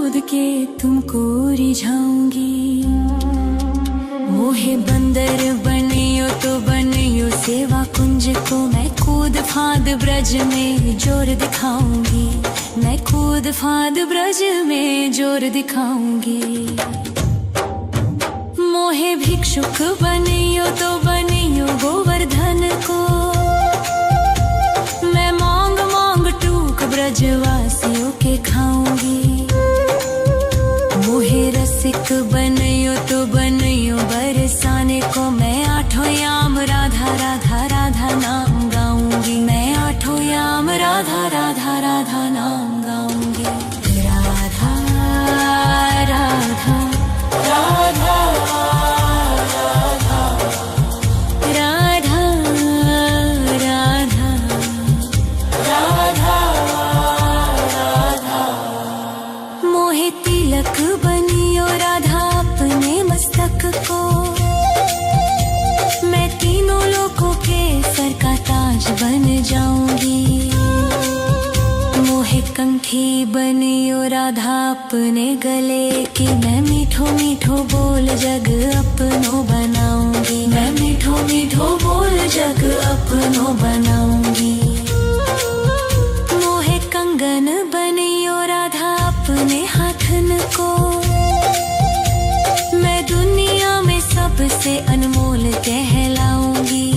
कूद के तुमको रिझाऊंगी। मोहे बंदर बनियो तो बनियो सेवा कुंज को, मैं कूद फांद ब्रज में जोर दिखाऊंगी। मैं कूद फांद ब्रज में जोर दिखाऊंगी। मोहे भिक्षुक बनियो तो बनियो गोवर्धन को, मैं मांग मांग टूक ब्रजवासियों के खाऊंगी। मोहे रसिक बनियो तो बनियो बरसाने को, मैं आठों याम राधा राधा राधा नाम गाऊंगी। मैं आठों याम राधा राधा राधा नाम गाऊंगी। राधा राधा राधा तिलक बनियो राधा अपने मस्तक को, मैं तीनों लोगों के सर का ताज बन जाऊंगी। मोहे कंठी बनियो राधा अपने गले की, मैं मीठो मीठो बोल जग अपनो बनाऊंगी। मैं मीठो मीठो बोल जग अपनो बनाऊंगी। मोहे कंगन बनियो राधा अपने हाथन को, मैं दुनिया में सबसे अनमोल कहलाऊंगी।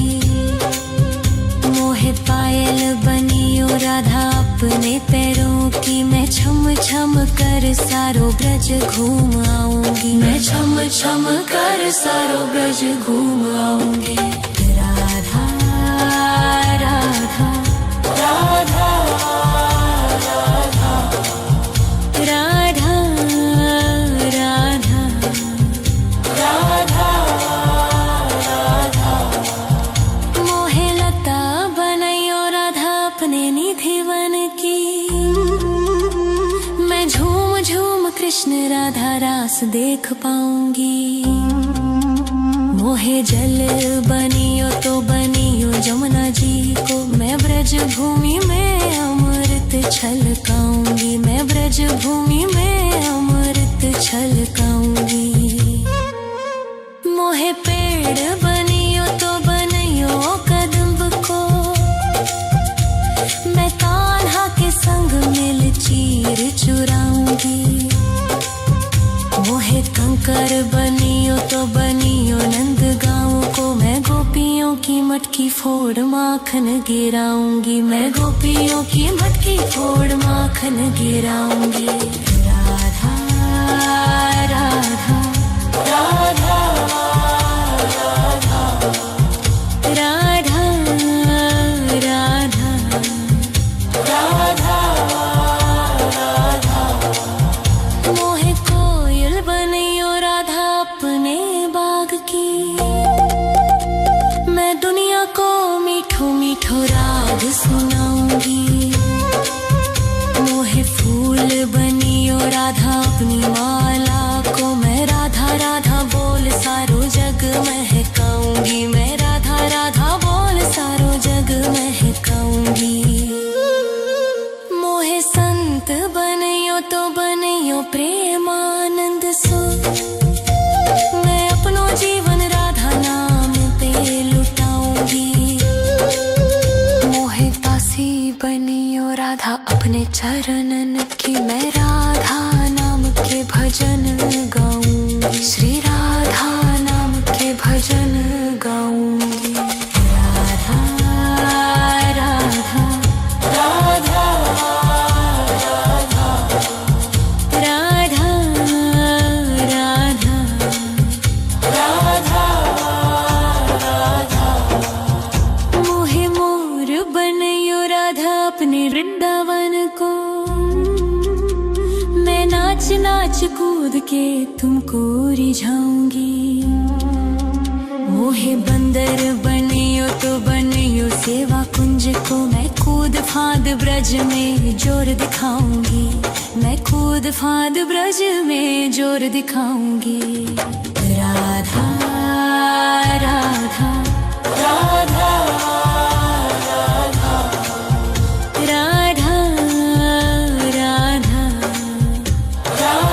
मोहे पायल बनियो राधा अपने पैरों की, मैं छम छम कर सारो ब्रज घूम आऊंगी। मैं छम छम कर सारो ब्रज घूम आऊंगी। राधा राधा राधा राधा राधा राधा राधा। मोहे लता बनैयो राधा अपने निधि वन की, मैं झूम झूम कृष्ण राधा रास देख पाऊंगी। मोहे जल बनियो तो बनियो जमुना जी को, मैं ब्रज भूमि में अमृत छलकाऊंगी। मैं ब्रज भूमि में अमृत छलकाऊंगी। मोहे पेड़ बनियो तो बनियो कदम्ब को, मैं कान्हा के संग मिल चीर चुराऊंगी। मोहे कंकर बनियो तो बनियो नंद गाँव को, मैं गोपियों की मटकी फोड़ माखन गिराऊंगी। मैं गोपियों की मटकी फोड़ माखन गिराऊंगी। राधा राधा राधा राधा राधा राधा राधा राधा। मोहे कोयल बनियो राधा अपने बाग की, मैं दुनिया को मीठो मीठो राग सुनाऊंगी। मोहे फूल बनियो राधा अपनी माला को, मैं राधा राधा बोल सारो जग महकाऊंगी। मैं राधा राधा बोल सारो जग महकाऊंगी। मोहे संत बनियो तो बनियो प्रेमानंद सो, मैं अपनो जीवन राधा नाम पे लुटाऊंगी। मोहे दासी बनियो राधा अपने चरणन की, मैं राधा नाम के भजन गाऊंगी। श्री राधा नाम के भजन गाऊंगी। राधा राधा राधा राधा राधा राधा राधा राधा। मोहे मोर बनियो राधा अपने वृंदावन को, मैं नाच नाच कूद के तुमको रिझाऊंगी। मोहे बंदर बनियो तो बनियो सेवा कुंज को, मैं कूद फांद ब्रज में जोर दिखाऊंगी। मैं कूद फांद ब्रज में जोर दिखाऊंगी। राधा राधा राधा राधा राधा राधा राधा।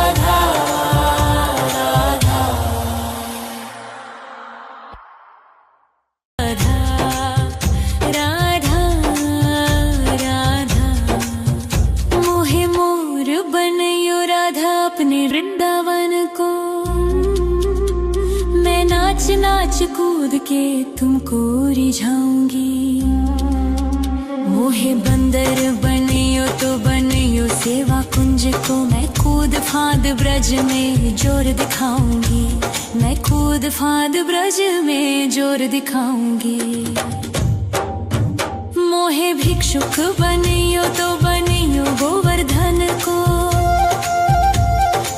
अपने वृंदावन को। मैं नाच नाच कूद के तुमको रिझाऊंगी। मोहे बंदर बनियो तो बनियो सेवा कुंज को। मैं कूद फांद ब्रज में जोर दिखाऊंगी। मैं कूद फांद ब्रज में जोर दिखाऊंगी। मोहे भिक्षुक बनियो तो बनियो गोवर्धन को।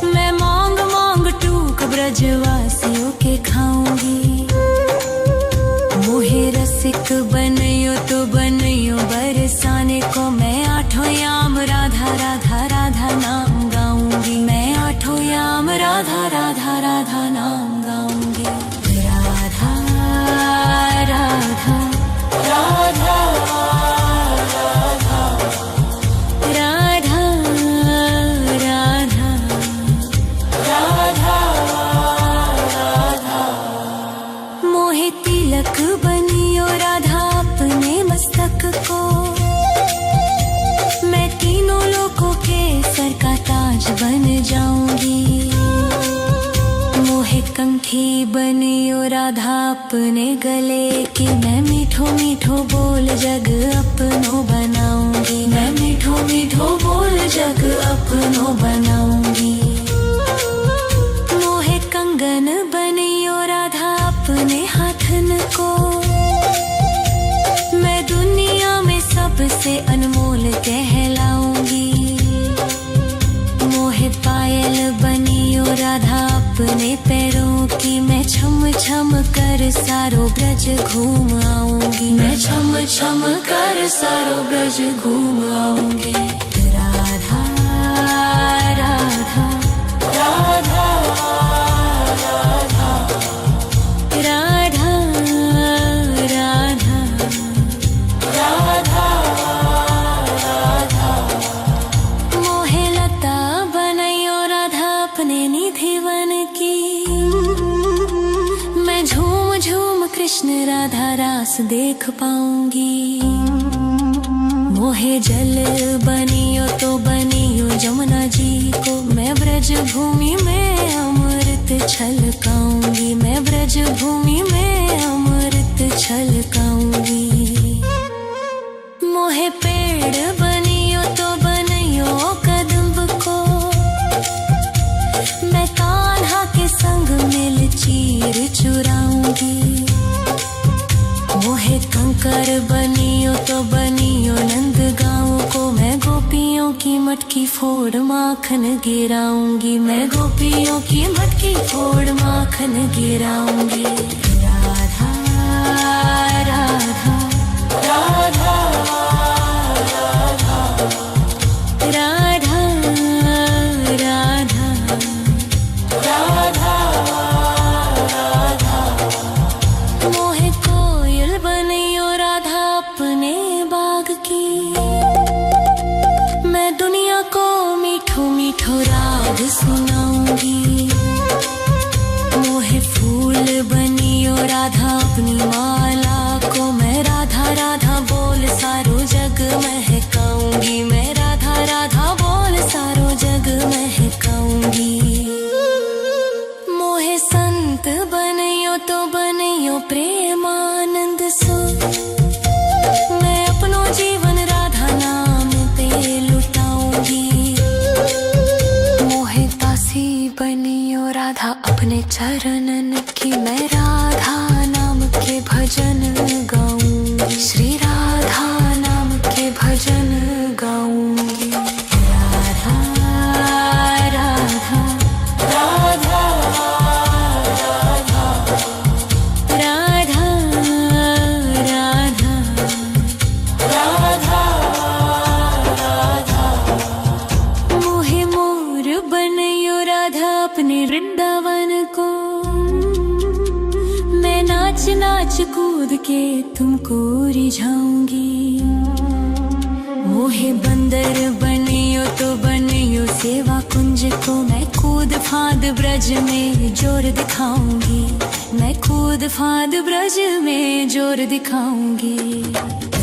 मैं मांग मांग टूक ब्रजवासियों के खाऊंगी। मोहे रसिक बनियो तो बनियो बरसाने को। मैं आठों याम राधा राधा राधा नाम गाऊंगी। मैं आठों याम राधा राधा राधा नाम गाऊंगी। राधा राधा राधा तिलक बनियो राधा अपने मस्तक को। मैं तीनों लोगों के सर का ताज बन जाऊंगी। मोहे कंठी बनियो राधा अपने गले की। मैं मीठो मीठो बोल जग अपनो बनाऊंगी। मैं मीठो मीठो बोल जग अपनो बनाऊंगी। मोहे कंगन बनियो राधा अपने हाथन को। मैं दुनिया में सबसे अनमोल कहलाऊंगी। मोहे पायल बनियो राधा अपने पैरों की। मैं छम छम कर सारो ब्रज घूम आऊंगी। मैं छम छम कर सारो ब्रज घूम आऊंगी। राधा राधा राधा राधा राधा राधा राधा राधा। मोहे लता बनैयो राधा अपने निधिवन की। मैं झूम झूम कृष्ण राधा रास देख पाऊंगी। मोहे जल बनियो तो बनियो जमुना जी को। मैं ब्रज भूमि में अमृत छलकाऊंगी। मैं ब्रज भूमि में अमृत छलकाऊंगी। मोहे पेड़ बनियो तो बनियो कदम्ब को। मैं कान्हा के संग मिल चीर चुराऊंगी। मोहे कंकर बनियो तो बनियो नंद गाँव को। मैं गोपियों की मटकी फोड़ माखन गिराऊंगी। मैं गोपियों की मटकी फोड़ माखन गिराऊंगी। राधा राधा राधा राधा राधा राधा राधा राधा। मोहे कोयल बनियो राधा अपने बाग की। मैं दुनिया को मीठो मीठो राग सुनाऊंगी। मोहे फूल बनियो राधा अपनी माला को। मैं राधा राधा बोल सारो जग महकाऊंगी। मैं राधा राधा बोल सारो जग महकाऊंगी। मोहे संत बनियो तो बनियो प्रेमानंद सो। मैं अपनो जीवन राधा नाम पे लुटाऊंगी। मोहे दासी बनियो राधा अपने चरणन की। मैं राधा नाम के भजन गाऊंगी। श्री राधा नाम के भजन गाऊंगी। राधा राधा राधा राधा राधा राधा राधा। मोहे मोर बनियो राधा अपने वृंदावन को। मैं नाच नाच कूद के तुमको रिझाऊंगी। मोहे बंदर बनियो तो बनियो सेवा कुंज को। मैं कूद फांद ब्रज में जोर दिखाऊंगी। मैं कूद फांद ब्रज में जोर दिखाऊंगी।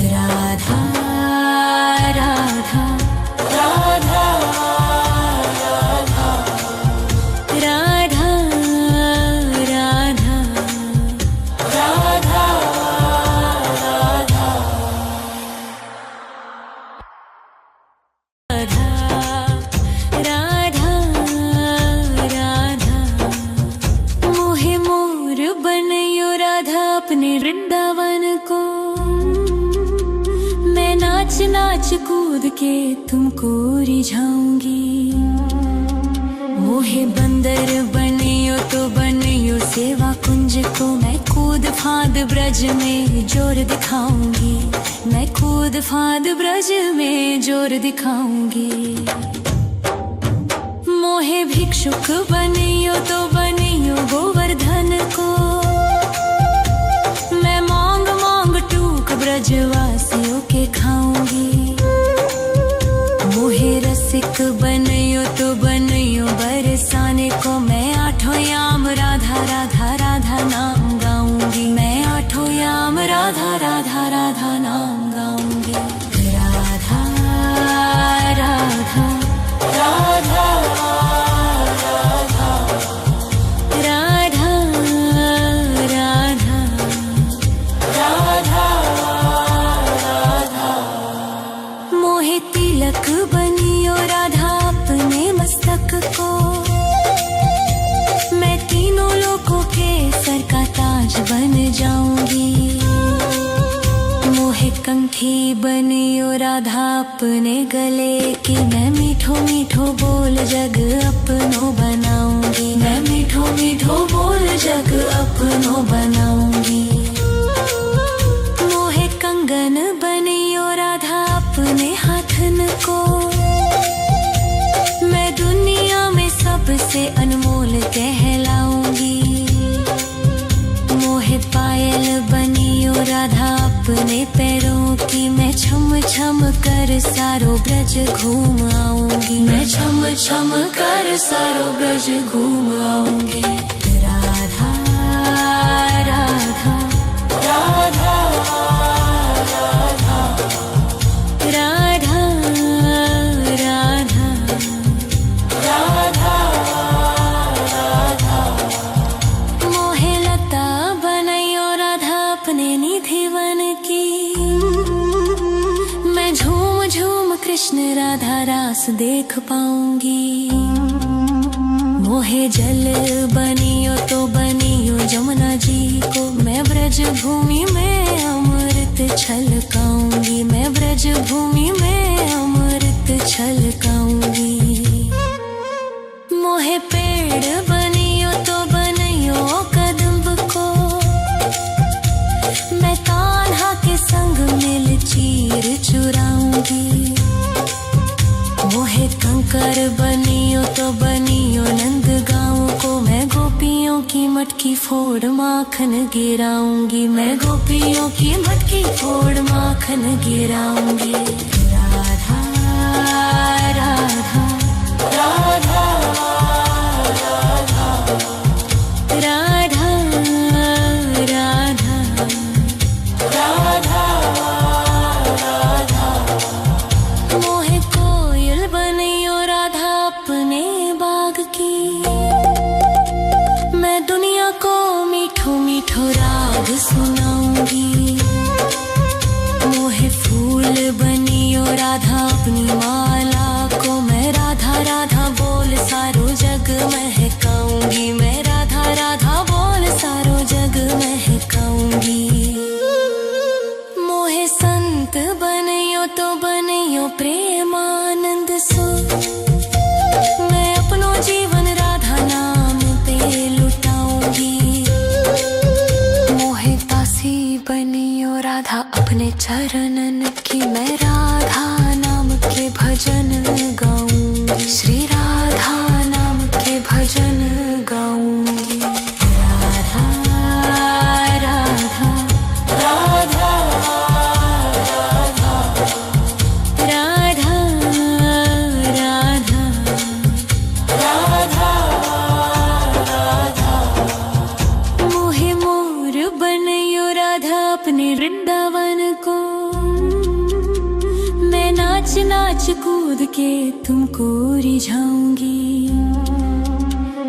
राधा राधा राधा राधा कूद के तुमको रिझाऊंगी। मोहे बंदर बनियो तो बनियो सेवा कुंज को मैं कूद फांद ब्रज में जोर दिखाऊंगी। मैं कूद फांद ब्रज में जोर दिखाऊंगी। मोहे भिक्षुक बनियो तो बनियो गोवर्धन को मैं मांग मांग टूक ब्रजवासियों के खाऊंगी। मोहे रसिक बनियो तो बनियो बरसाने को मैं आठों याम राधा राधा राधा नाम गाऊंगी। मैं आठों याम राधा राधा राधा नाम गाऊंगी। राधा राधा राधा तिलक बनियो राधा अपने मस्तक को मैं तीनों लोगों के सर का ताज बन जाऊंगी। मोहे कंठी बनियो राधा अपने गले की मैं मीठो मीठो बोल जग अपनो बनाऊंगी। मैं मीठो मीठो बोल जग अपनो बनाऊंगी। मोहे कंगन बनियो राधा अपने हाथन को मैं दुनिया में सबसे अनमोल कहलाऊंगी। मोहे पायल बनियो राधा अपने पैरों की मैं छम छम कर सारो ब्रज घूम आऊंगी। मैं छम छम कर सारो ब्रज घूम आऊंगी। राधा राधा राधा राधा राधा राधा राधा मोहे लता बनैयो राधा अपने निधि वन की मैं झूम झूम कृष्ण राधा रास देख पाऊंगी। मोहे जल बनियो तो बनियो जमुना जी को मैं ब्रज भूमि में अमृत छलकाऊंगी। मैं ब्रज भूमि में अमृत छलकाऊंगी। मोहे पेड़ बनियो तो बनियो कदम्ब को मैं कान्हा के संग मिल चीर चुराऊंगी। मोहे कंकर बनियो तो बनियो नंद गाँव को मैं गोपियों की मटकी फोड़ माखन गिराऊंगी। मैं गोपियों की मटकी फोड़ माखन गिराऊंगी। राधा राधा राधा राधा राधा राधा राधा मोहे कोयल बनियो राधा अपने बाग की मैं दुनिया को मीठो मीठो राग सुनाऊंगी। मोहे फूल बनियो राधा अपनी माला को मैं राधा राधा बोल सारो जग महकाऊंगी। मैं राधा राधा बोल सारो जग महकाऊंगी। मोहे संत बनियो तो बनियो प्रेमानंद सो मैं अपनो जीवन राधा नाम पे लुटाऊंगी। मोहे दासी बनियो राधा अपने चरणन की मैं राधा नाम के भजन गाऊंगी। श्री राधा नाम के भजन गाऊंगी। राधा राधा राधा राधा राधा राधा राधा मोहे मोर बनियो राधा अपने वृंदावन को मैं नाच नाच कूद के तुमको रिझाऊंगी।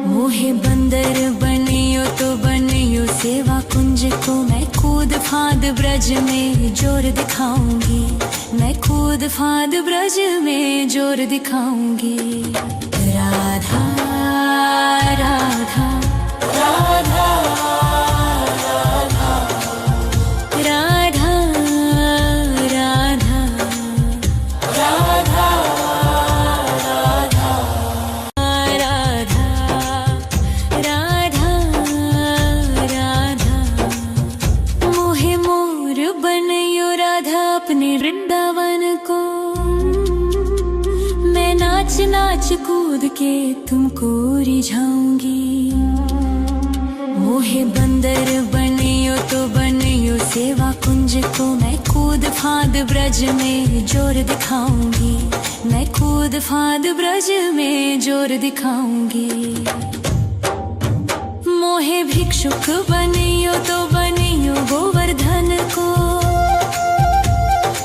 मोहे बंदर बनियो तो बनियो सेवा कुंज को मैं कूद फांद ब्रज में जोर दिखाऊंगी। मैं कूद फांद ब्रज में जोर दिखाऊंगी। राधा राधा राधा राधा राधा तुमको रिझाऊंगी। मोहे बंदर बनियो तो बनियो सेवा कुंज को, मैं कूद फांद ब्रज में जोर दिखाऊंगी। मैं कूद फांद ब्रज में जोर दिखाऊंगी। मोहे भिक्षुक बनियो तो बनियो गोवर्धन को,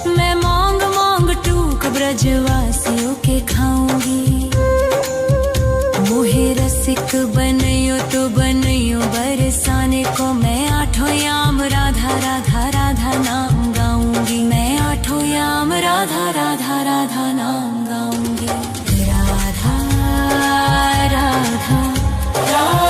मैं मांग मांग टूक ब्रजवासियों के खाऊंगी। मोहे रसिक बनियो तो बनियो बरसाने को, मैं आठों याम राधा राधा राधा नाम गाऊंगी। मैं आठों याम राधा राधा राधा नाम गाऊंगी। राधा राधा राधा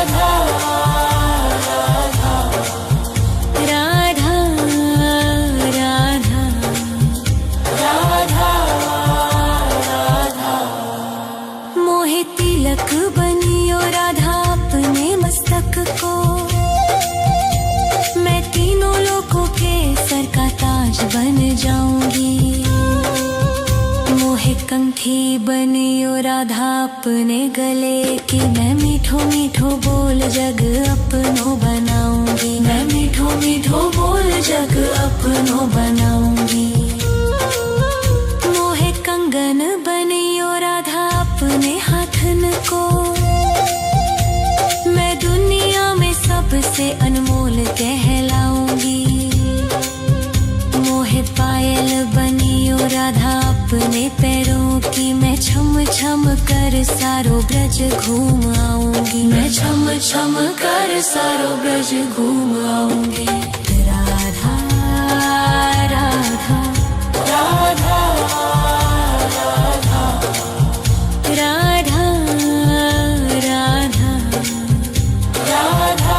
तिलक बनियो राधा अपने मस्तक को, मैं तीनों लोगों के सर का ताज बन जाऊंगी। मोहे कंठी बनियो राधा अपने गले की, मैं मीठो मीठो बोल जग अपनो बनाऊंगी। मैं मीठो मीठो बोल जग अपनो बनाऊंगी। मोहे कंगन बनियो राधा अपने हाथन को, मैं दुनिया में सबसे अनमोल कहलाऊंगी। मोहे पायल बनियो राधा अपने पैरों की, मैं छम छम कर सारो ब्रज घूम आऊंगी। मैं छम छम कर सारो ब्रज घूम आऊंगी। राधा राधा राधा राधा राधा राधा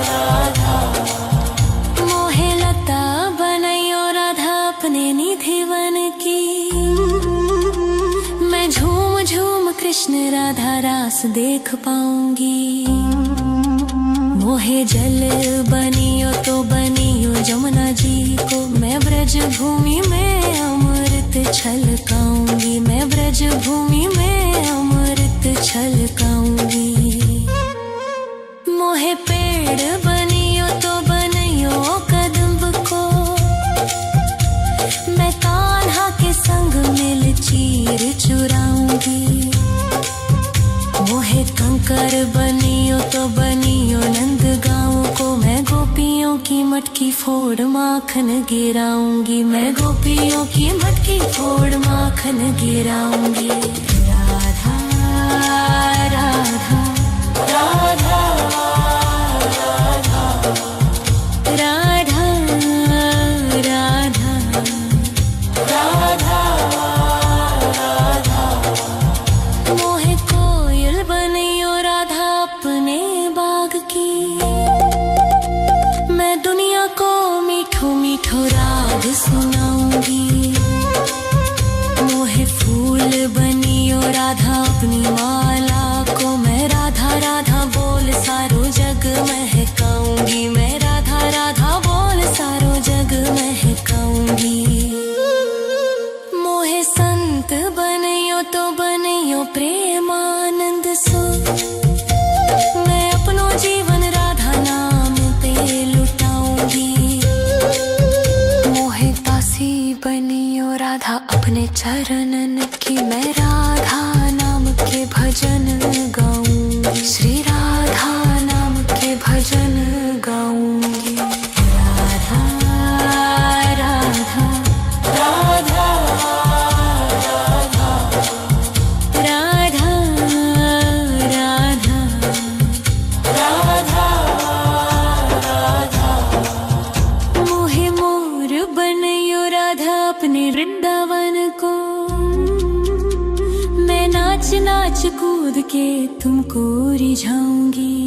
राधा। मोहे लता बनैयो राधा अपने निधिवन की, मैं झूम झूम कृष्ण राधा रास देख पाऊंगी। मोहे जल बनियो तो बनियो जमुना जी को, मैं ब्रज भूमि में अमृत छलकाऊंगी। मैं ब्रज भूमि में अमृत छलकाऊंगी। मोहे पेड़ बनियो तो बनियो कदम्ब को, मैं कान्हा के संग मिल चीर चुराऊंगी। मोहे कंकर बनियो तो बनियो नंद गाँव को, मैं गोपियों की मटकी फोड़ माखन गिराऊंगी। मैं गोपियों की मटकी फोड़ माखन गिराऊंगी। राधा राधा राधा राधा राधा राधा राधा राधा। मोहे कोयल बनियो राधा अपने बाग की, मैं दुनिया को मीठो मीठो राग सुनाऊंगी। मोहे फूल बनियो राधा अपनी माला को, मैं राधा राधा बोल सारो जग महकाऊंगी। मैं राधा राधा बोल सारो जग महकाऊंगी। मोहे संत बनियो तो बनियो प्रेमानंद सो, मैं अपनो जीवन राधा नाम पे लुटाऊंगी। मोहे दासी बनियो राधा अपने चरणन की, मैं राधा नाम के भजन गाऊंगी। श्री राधा नाम के भजन गाऊंगी। राधा राधा राधा राधा राधा राधा राधा। मोहे मोर बनियो राधा अपने वृंदावन को, मैं नाच नाच कूद के तुमको रिझाऊंगी।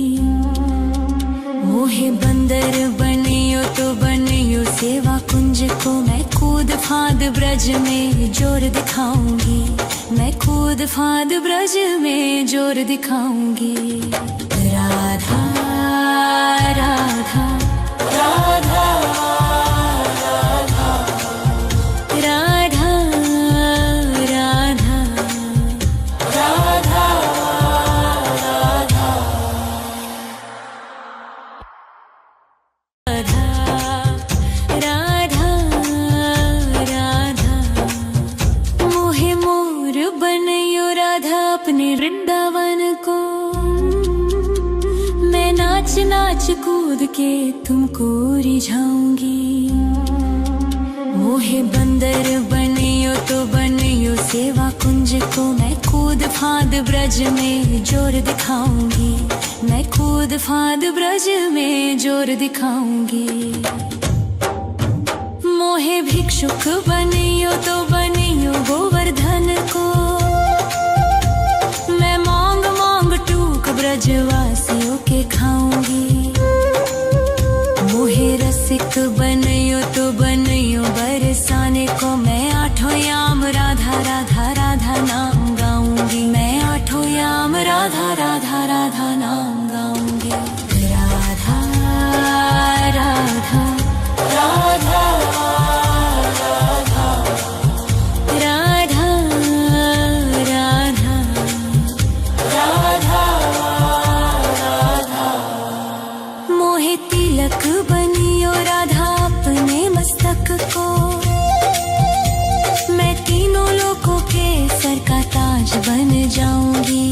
मोहे बंदर बनियो तो बनियो सेवा कुंज को, मैं कूद फांद ब्रज में जोर दिखाऊंगी। मैं कूद फांद ब्रज में जोर दिखाऊंगी। राधा राधा राधा राधा राधा राधा राधा। को। मैं नाच नाच कूद के तुमको रिझाऊंगी। मोहे बंदर बनियो तो बनियो सेवा कुंज को। मैं कूद फांद ब्रज में जोर दिखाऊंगी। मैं कूद फांद ब्रज में जोर दिखाऊंगी। मोहे भिक्षुक बनियो तो बनियो गोवर्धन को। मैं मांग मांग टूक ब्रजवासियों के खाऊंगी। मोहे रसिक बनियो तो बनियो बरसाने को। मैं आठों याम राधा राधा राधा नाम गाऊंगी। मैं आठों याम राधा राधा राधा नाम गाऊंगी। राधा राधा राधा राधा राधा राधा राधा। मोहे तिलक बनियो राधा अपने मस्तक को। मैं तीनों लोगों के सर का ताज बन जाऊंगी।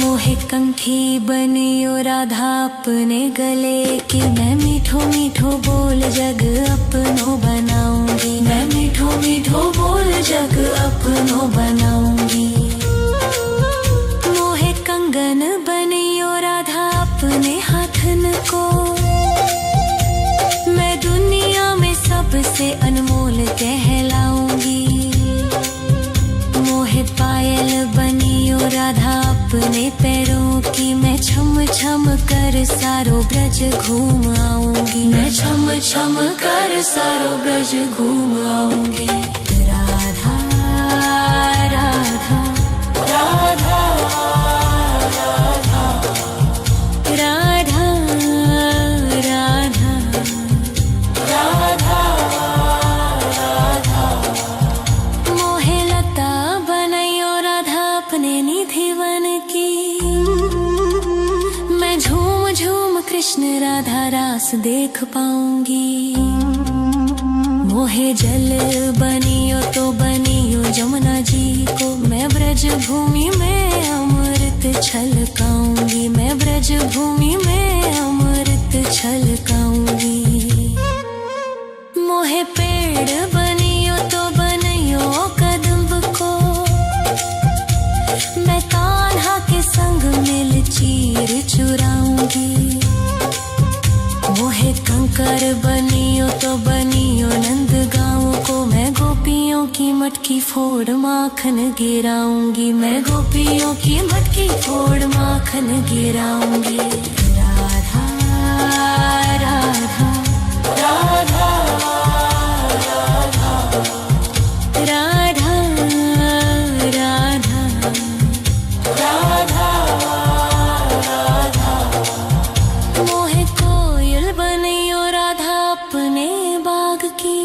मोहे कंठी बनियो राधा अपने गले की। मैं मीठो मीठो बोल जग अपनो बनाऊंगी। मैं मीठो मीठो बोल जग अपनो बनाऊंगी। मोहे कंगन बनियो राधा अपने हाथन को। मैं दुनिया में सबसे अनमोल कहलाऊंगी। मोहे पायल बनियो राधा अपने पैरों की। मैं छम छम कर सारो ब्रज घूम आऊंगी। मैं छम छम कर सारो ब्रज घूम आऊंगी। राधा राधा राधा राधा राधा राधा राधा राधा। मोहे लता बनैयो राधा अपने निधि वन की। मैं झूम झूम कृष्ण राधा रास देख पाऊंगी। मोहे जल बनियो तो बनियो जमुना जी को। मैं ब्रज भूमि में अमृत छलकाऊंगी। मैं ब्रज भूमि में अमृत छलकाऊंगी। मोहे पेड़ बनियो तो बनियो कदम्ब को। मैं कान्हा के संग मिल चीर चुराऊंगी। मोहे कंकर बनियो तो बनियो नंद गाँव को। मैं गोपियों की मटकी फोड़ माखन गिराऊंगी। मैं गोपियों की मटकी फोड़ माखन गिराऊंगी। राधा राधा राधा राधा राधा राधा राधा राधा। मोहे कोयल बनियो राधा अपने बाग की।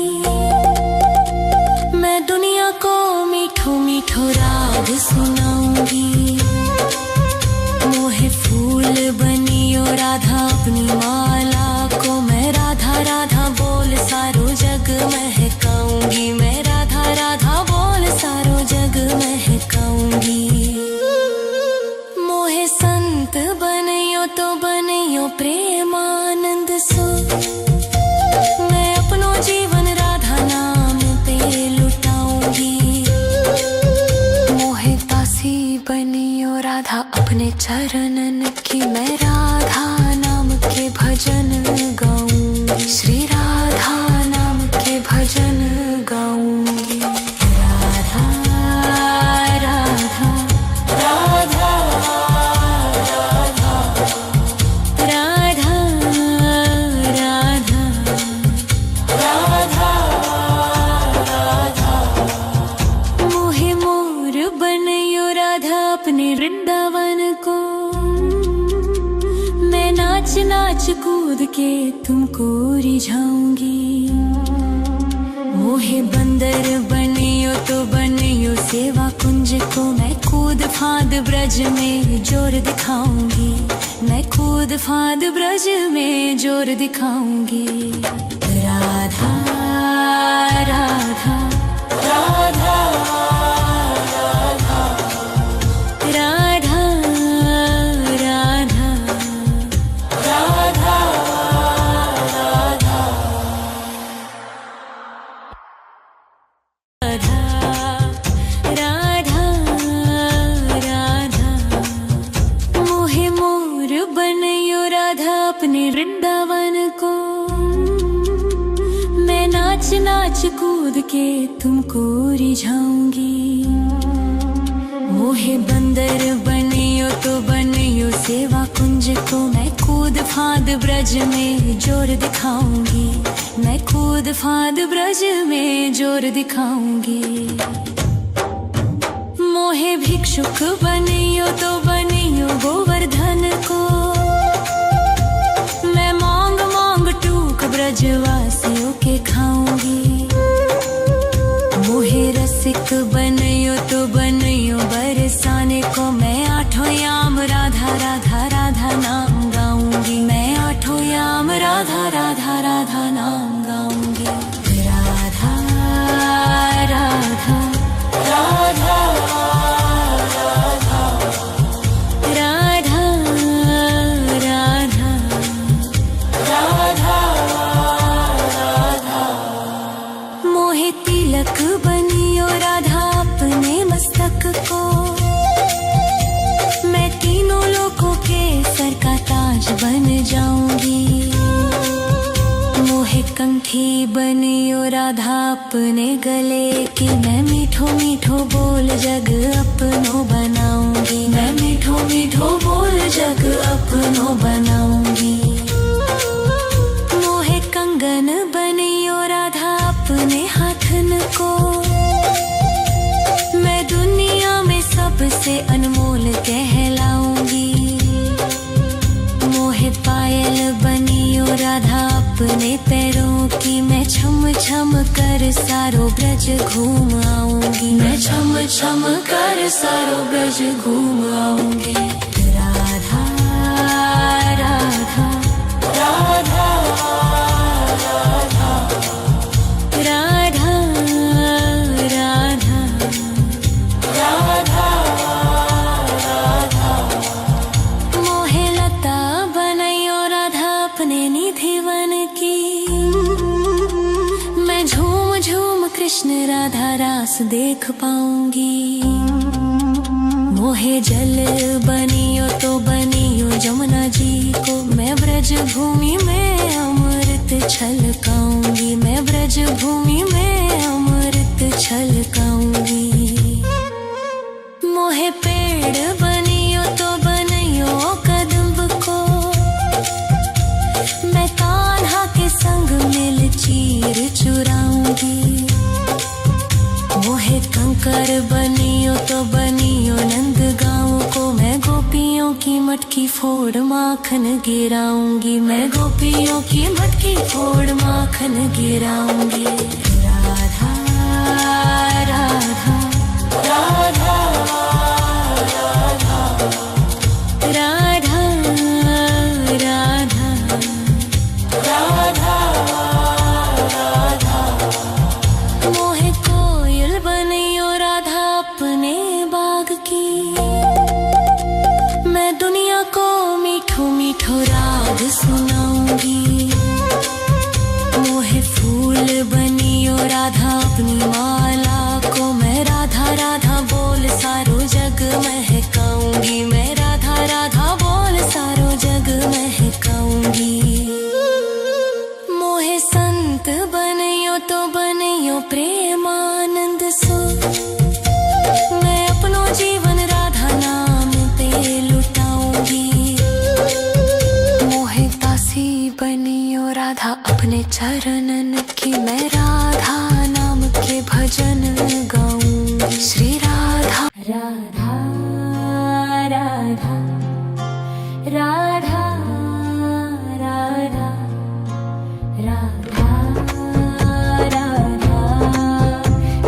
मैं दुनिया को मीठो मीठो राग सुनाऊंगी। मोहे फूल बनियो राधा अपनी माला को। मैं राधा राधा बोल सारो जग महकाऊंगी। मैं राधा राधा बोल सारो जग महकाऊंगी। मोहे संत बनियो तो बनियो प्रेमानंद सो। मैं अपनो जीवन राधा नाम पे लुटाऊंगी। मोहे दासी बनियो राधा अपने चरणन की। मैं राधा नाम के भजन गाऊंगी। श्री राधा नाम के भजन गाऊंगी। राधा राधा राधा राधा राधा राधा राधा राधा। मोहे मोर बनियो राधा अपने वृंदावन को। मैं नाच नाच कूद के तुमको रिझाऊंगी। मोहे बंदर बनियो तो बनियो सेवा कुंज को। मैं कूद फांद ब्रज में जोर दिखाऊंगी। मैं कूद फांद ब्रज में जोर दिखाऊंगी। राधा राधा राधा राधा राधा कूद के तुमको रिझाऊंगी। मोहे बंदर बनियो तो बनियो सेवा कुंज को, मैं कूद फांद ब्रज में जोर दिखाऊंगी। मैं कूद फांद ब्रज में जोर दिखाऊंगी। मोहे भिक्षुक बनियो तो बनियो गोवर्धन को, मैं मांग मांग टूक ब्रजवासियों के खाऊंगी। मोहे रसिक बनियो तो बनियो बरसाने को, मैं आठों याम राधा राधा राधा नाम गाऊंगी। मैं आठों याम राधा राधा राधा नाम गाऊंगी। राधा राधा राधा तिलक बनियो राधा अपने मस्तक को, मैं तीनों लोगों के सर का ताज बन जाऊंगी। मोहे कंठी बनियो राधा अपने गले की, मैं मीठो मीठो बोल जग अपनो बनाऊंगी। मैं मीठो मीठो बोल जग अपनो बनाऊंगी। मोहे कंगन बनियो राधा अपने हाथन को, मैं दुनिया में सबसे अनमोल कहलाऊंगी। मोहे पायल बनियो राधा अपने पैरों की, मैं छम छम कर सारो ब्रज घूम आऊंगी। मैं छम छम कर सारो ब्रज घूम आऊंगी। राधा राधा राधा राधा राधा राधा राधा। मोहे लता बनैयो राधा अपने निधिवन की, मैं झूम झूम कृष्ण राधा रास देख पाऊंगी। मोहे जल बनियो तो बनियो जमुना जी को, मैं ब्रज भूमि में अमृत छलकाऊंगी। मैं ब्रज भूमि में अमृत छलकाऊंगी। मोहे पेड़ बनियो तो बनियो कदम्ब को, मैं कान्हा के संग मिल चीर चुराऊंगी। मोहे कंकर बनियो तो बनियो नंद गाँव को, मैं गोपियों की मटकी फोड़ माखन गिराऊंगी। मैं गोपियों की मटकी फोड़ माखन गिराऊंगी। राधा राधा राधा राधा राधा राधा राधा राधा। मोहे कोयल बनियो राधा अपने बाग की, मैं दुनिया को मीठो मीठो राग सुनाऊंगी। मोहे फूल बनियो राधा अपनी माला को, मैं राधा राधा बोल सारो जग महकाऊंगी। मैं राधा राधा बोल सारो जग महकाऊंगी। मोहे संत बनियो तो बनियो प्रेमानंद सो, मैं अपनो जीवन राधा नाम पे लुटाऊंगी। मोहे दासी बनियो राधा अपने चरणन की, मैं राधा नाम के भजन गाऊंगी। श्री राधा राधा राधा राधा राधा राधा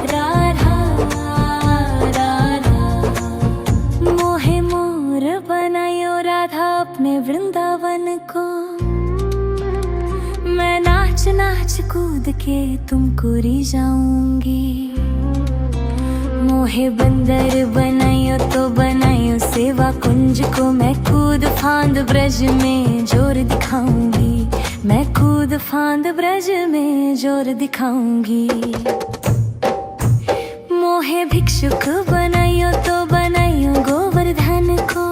राधा राधा। मोहे मोर बनायो राधा अपने वृंदावन को, मैं नाच नाच कूद के तुमको रिझाऊंगी। मोहे बंदर बनायो तो बनायो सेवा कुंज को, मैं कूद फांद ब्रज में जोर दिखाऊंगी। मैं कूद फांद ब्रज में जोर दिखाऊंगी। मोहे भिक्षुक बनायो तो बनायो गोवर्धन को,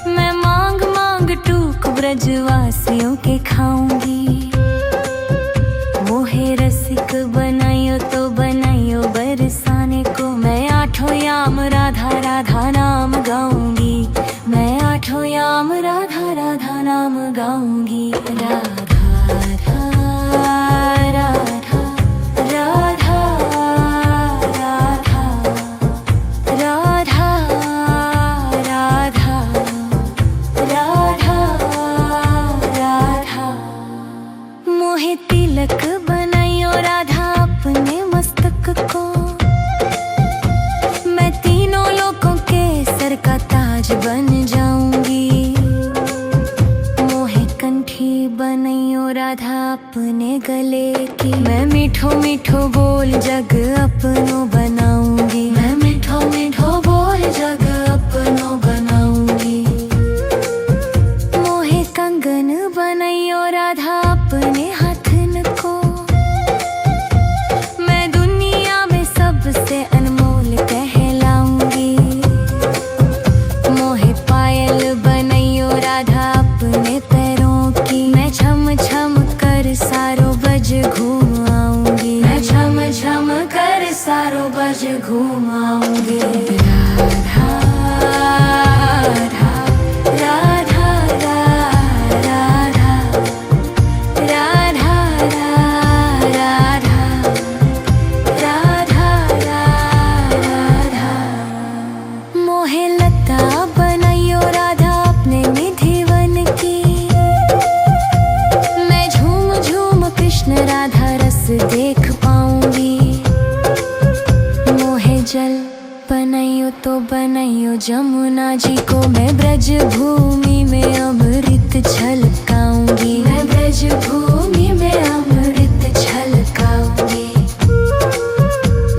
मैं मांग मांग टूक ब्रजवासियों के खाऊंगी। मोहे रसिक राधा राधा नाम गाऊंगी। राधा राधा राधा राधा राधा राधा राधा राधा राधा। मोहे तिलक बनाइयो राधा अपने मस्तक को, मैं तीनों लोगों के सर का ताज बन जाऊंगी। मोहे कंठी बनाइयो राधा अपने गले की, मैं मीठो मीठो बोल जग अपनो बनाऊंगी। मैं मीठो मीठो बोल जग अपनो बनाऊंगी। मोहे कंगन बनाइयो राधा अपने हाथन को, मैं दुनिया में सबसे अनमोल कहलाऊंगी। मोहे पायल बनाइयो राधा अपने पैरों की, मैं छम छम कर सारो बज घूम आऊंगी। मैं छम छम कर सारो बज घूम आऊंगी। राधा राधा राधा राधा राधा राधा राधा राधा। मोहे लता बनाइयो राधा अपने निधि वन की, मैं झूम झूम कृष्ण राधा रस देख पाऊंगी। मोहे जल बनाइयो तो बनाइयो जमुना जी को, मैं ब्रज भूमि में अमृत छलकाऊंगी। मैं ब्रज भूमि में अमृत छलकाऊंगी।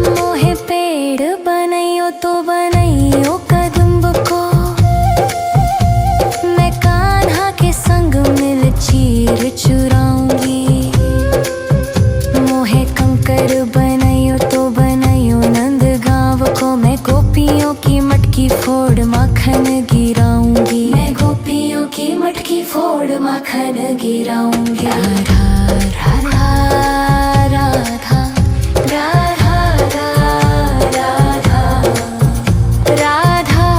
मोहे पेड़ बनाइयो तो बनाइयो कदम्ब को, मैं कान्हा के संग मिल चीर चुराऊंगी। मोहे कंकर बनाइयो तो बनाइयो नंद गांव को, मैं गोपियों की मटकी फोड़ माखन गिराऊंगी। मैं गोपियों की मटकी फोड़ माखन गिराऊंगी। राधा राधा राधा राधा राधा राधा राधा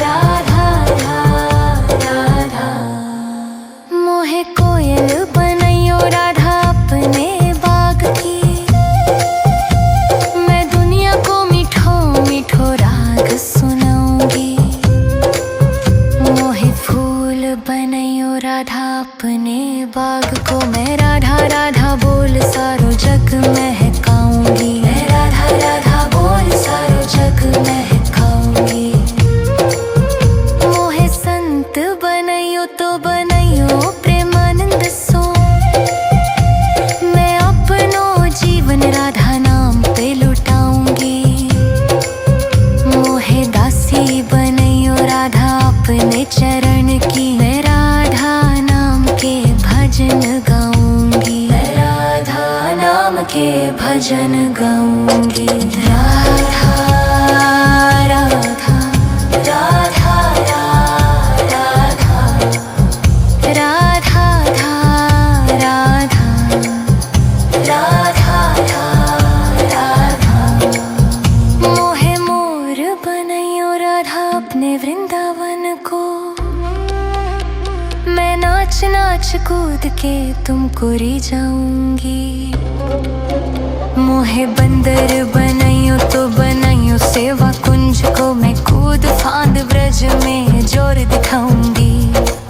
राधा राधा। मोहे कोयल बनाइयो राधा अपने बाग की, मैं दुनिया को मीठो मीठो राग सुनाऊंगी। मोहे फूल बनाइयो राधा अपने बाग को, मैं राधा राधा बोल सारो जग महकाऊंगी। मैं राधा राधा बोल सारो जग महकाऊंगी। मोहे संत बनाइयो तो बनाइयो प्रेमानंद सो, मैं अपनो जीवन राधा नाम पे लुटाऊंगी। मोहे दासी बनाइयो राधा अपने चरण की, मैं राधा नाम के भजन गाऊंगी। मैं राधा नाम के भजन गाऊंगी। राधा राधा राधा राधा राधा राधा राधा राधा। मोहे मोर बनाइयो राधा अपने वृंदावन को, मैं नाच नाच कूद के तुमको रिझाऊंगी। मोहे बंदर बनाइयो तो बनाइयो सेवा कुंज को, मैं कूद फांद ब्रज में जोर दिखाऊंगी।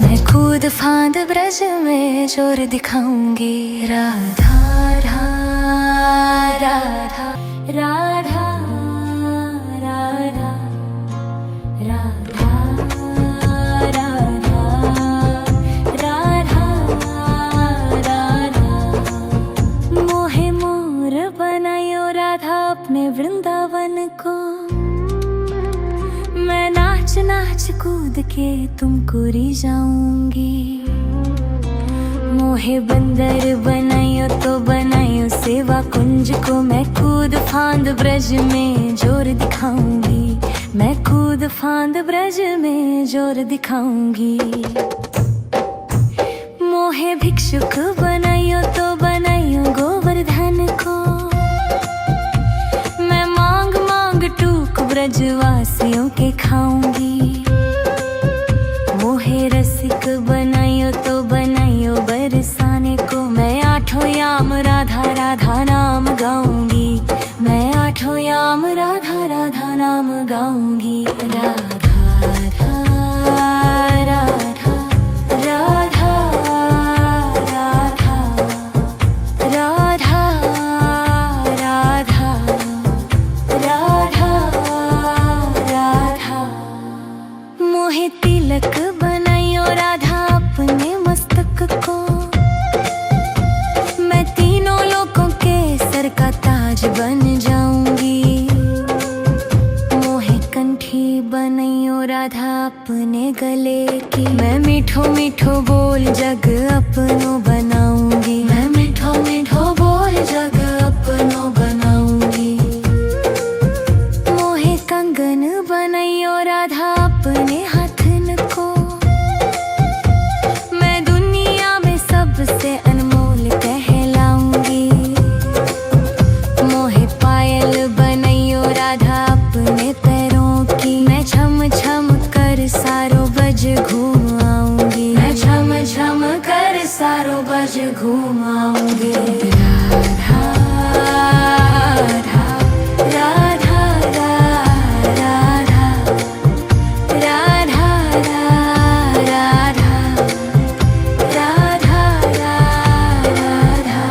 मैं कूद फांद ब्रज में जोर दिखाऊंगी। राधा राधा राधा राधा राधा राधा राधा राधा। मोहे मोर बनाइयो राधा अपने वृंदावन को, मैं नाच नाच कूद के तुमको रिझाऊंगी। मोहे बंदर बनाइयो तो बनाइयो सेवा कुंज को, मैं कूद फांद ब्रज में जोर दिखाऊंगी। मैं कूद फांद ब्रज में जोर दिखाऊंगी। मोहे भिक्षुक बनाइयो तो बनाइयो गोवर्धन को, मैं मांग मांग टूक सुख ब्रजवासियों के खाऊंगी। मोहे रसिक बनाइयो तो बनाइयो बरसाने को, मैं आठों याम राधा राधा नाम गाऊंगी। मैं आठों याम राधा राधा नाम गाऊंगी। राधा राधा राधा राधा राधा राधा राधा राधा राधा। मोहे तिलक बनाइयो राधा अपने मस्तक को, मैं तीनों लोगों के सर का ताज बन जाऊंगी। मोहे कंठी बनाइयो राधा अपने गले की, मैं मीठो मीठो बोल जग अपनो बनाऊंगी। मैं मीठो मीठो बोल जग अपनो बनाऊंगी। मोहे कंगन बनाइयो राधा अपने हाथन को, मैं दुनिया में सबसे अनमोल कहलाऊंगी। मोहे पायल बनाइयो राधा अपने पैरों की, मैं छम छम कर सारो बज घूम आऊंगी। मैं छम छम कर सारो बज घूम आऊंगी। राधा राधा राधा राधा राधा राधा राधा राधा।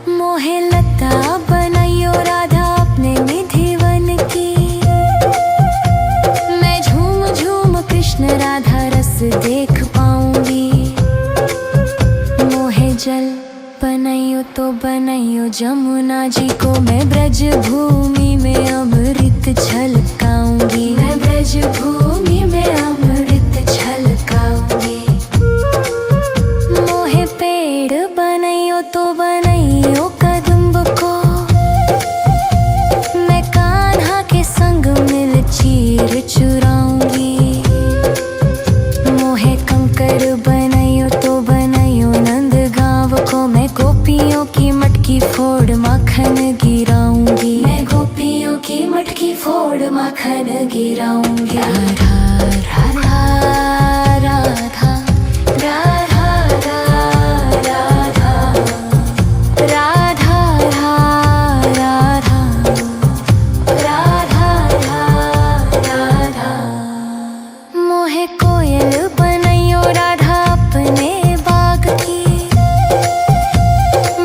मोहे लता बनाइयो राधा अपने निधिवन की, मैं झूम झूम कृष्ण राधा रस देख पाऊंगी। मोहे जल बनाइयो तो बनाइयो जमुना जी को, मैं ब्रज भूमि में अमृत छलकाऊंगी। मैं ब्रज भूमि में अमृत छलकाऊंगी। मोहे पेड़ बनाइयो तो बनाइयो कदम्ब को, मैं कान्हा के संग मिल चीर चुराऊंगी। मोहे कंकर बनाइयो तो बनाइयो नंद गाँव को, मैं गोपियों की मटकी फोड़ माखन गिराऊंगी। मैं गोपियों की मटकी फोड़ माखन गिराऊंगी। राधा राधा राधा राधा राधा राधा राधा राधा राधा। मोहे कोयल बनाइयो राधा अपने बाग की,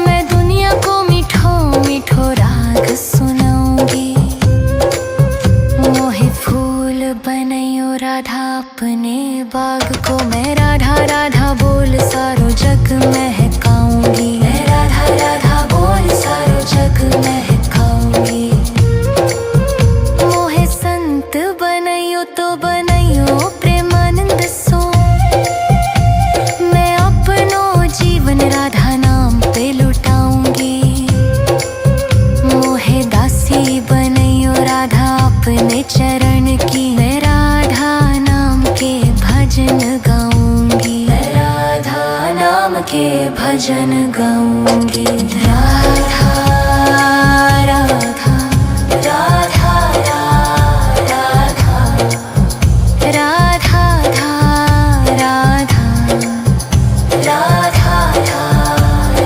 मैं दुनिया को मीठो मीठो राग सुनाऊंगी। मोहे फूल बनाइयो राधा अपने बाग को, मैं राधा राधा बोल सारो जग महकाऊंगी। मैं राधा राधा बोल सारो जग महकाऊंगी। मोहे संत बनाइयो तो बनाइयो प्रेमानंद सो, मैं अपनो जीवन राधा नाम पे लुटाऊंगी। मोहे दासी बनाइयो राधा अपने चरण की, मैं राधा नाम के भजन गाऊंगी। मैं राधा नाम के भजन गाऊंगी। राधा राधा राधा राधा राधा राधा राधा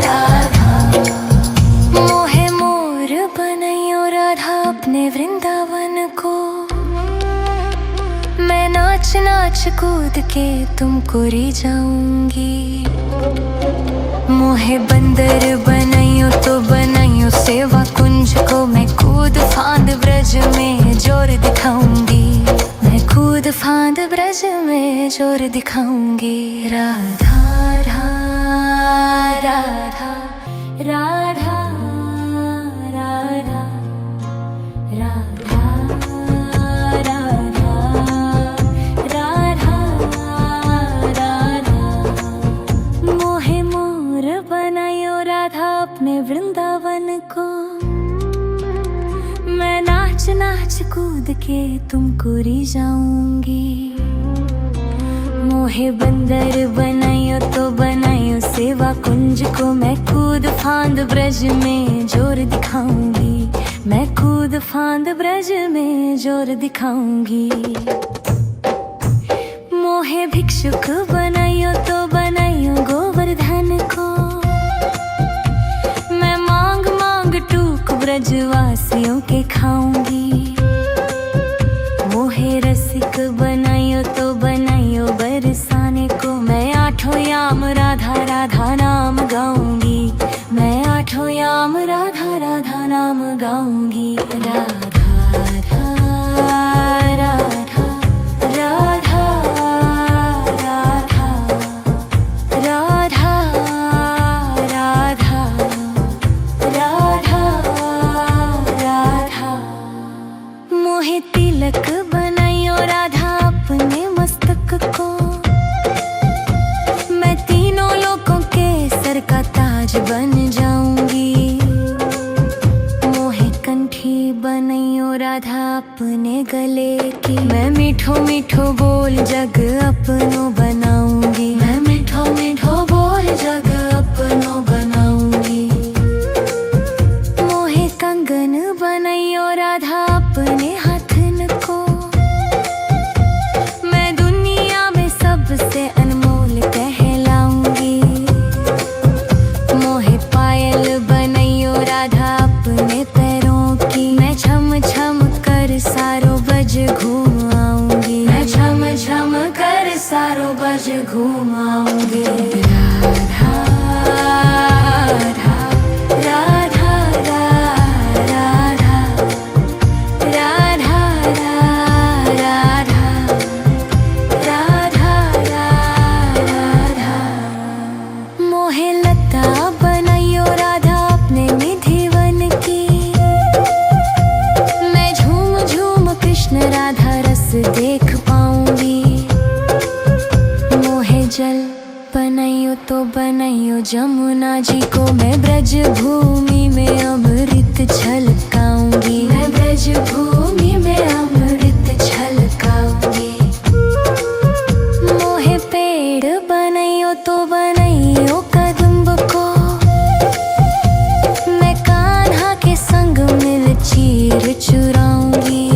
राधा। मोहे मोर बनाइयो राधा अपने वृंदावन को, मैं नाच नाच कूद के तुमको रिझाऊंगी। मोहे बंदर बनाइयो तो बनाइयो सेवा कुंज को, मैं कूद फांद ब्रज में जोर दिखाऊंगी। मैं कूद फांद ब्रज में जोर दिखाऊंगी। राधा राधा राधा राधा राधा राधा राधा राधा। मोहे मोर बनाइयो राधा अपने वृंदावन को, मैं नाच नाच कूद के तुमको रिझाऊंगी। मोहे बंदर बनाइयो तो बनाइयो सेवा कुंज को, मैं कूद फांद ब्रज में जोर दिखाऊंगी। मैं कूद फांद ब्रज में जोर दिखाऊंगी। मोहे भिक्षुक बनाइयो तो बनाइयो गोवर्धन को, मैं मांग मांग टूक ब्रजवासियों के खाऊंगी। मोहे रसिक बनाइयो तो बनाइयो बरसाने को, मैं आठों याम राधा राधा नाम गाऊंगी। मैं आठों याम राधा राधा नाम गाऊंगी। राधा राधा राधा राधा राधा राधा राधा राधा। मोहे तिलक बनाइयो राधा अपने मस्तक को, मैं तीनों लोगों के सर का ताज बन जाऊंगी। मोहे कंठी बनाइयो राधा अपने गले की, मैं मीठो मीठो बोल जग अपनो बनाऊंगी। मैं मीठो मीठो बोल जग अपनो बनाऊंगी। मोहे कंगन बनाइयो राधा अपने हाथन को, मैं दुनिया में सबसे अनमोल कहलाऊंगी। मोहे पायल बनाइयो राधा अपने पैरों की, मैं छम छम कर सारो बज घूम आऊंगी। मैं छम छम कर सारो बज घूम आऊंगी। राधा राधा राधा राधा राधा राधा राधा राधा। मोहे लता बनाइयो राधा अपने निधि वन की, मैं झूम झूम कृष्ण राधा रस देख पाऊंगी। मोहे जल बनाइयो तो बनाइयो जमुना जी को, मैं ब्रज भूमि में अमृत छलकाऊंगी। मैं ब्रज भूमि में अमृत छलकाऊंगी। मोहे पेड़ बनाइयो तो बनाइयो कदम्ब को, मैं कान्हा के संग मिल चीर चुराऊंगी।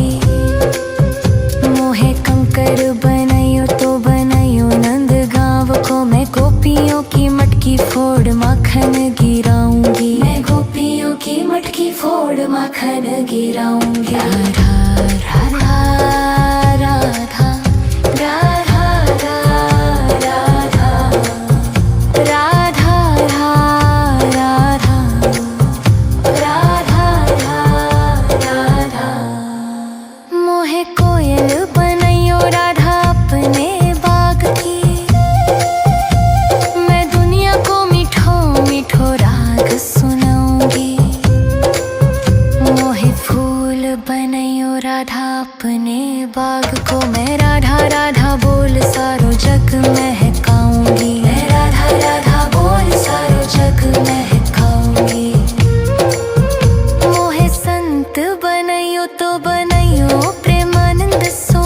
मोहे कंकर बनाइयो तो बनाइयो नंद गांव को, मैं गोपियों की मटकी फोड़ माखन गिराऊंगी। मैं गोपियों की मटकी फोड़ माखन गिराऊंगी। राधा राधा राधा राधा राधा राधा राधा राधा। मोहे कोयल बनाइयो राधा अपने बाग की, मैं दुनिया को मीठो मीठो राग सुनाऊंगी। मोहे फूल बनाइयो राधा अपने बाग को, मैं राधा राधा बोल सारो जग महकाऊंगी। मैं राधा राधा बोल सारो जग महकाऊंगी। मोहे संत बनाइयो तो बनाइयो प्रेमानंद सो,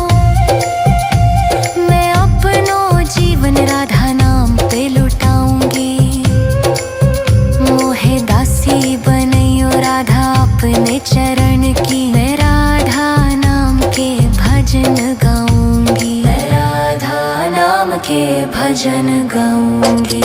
मैं अपनो जीवन राधा नाम पे लुटाऊंगी। मोहे दासी बनाइयो राधा अपने चरण की, मैं राधा नाम के भजन गाऊंगी। मैं राधा नाम के भजन गाऊंगी।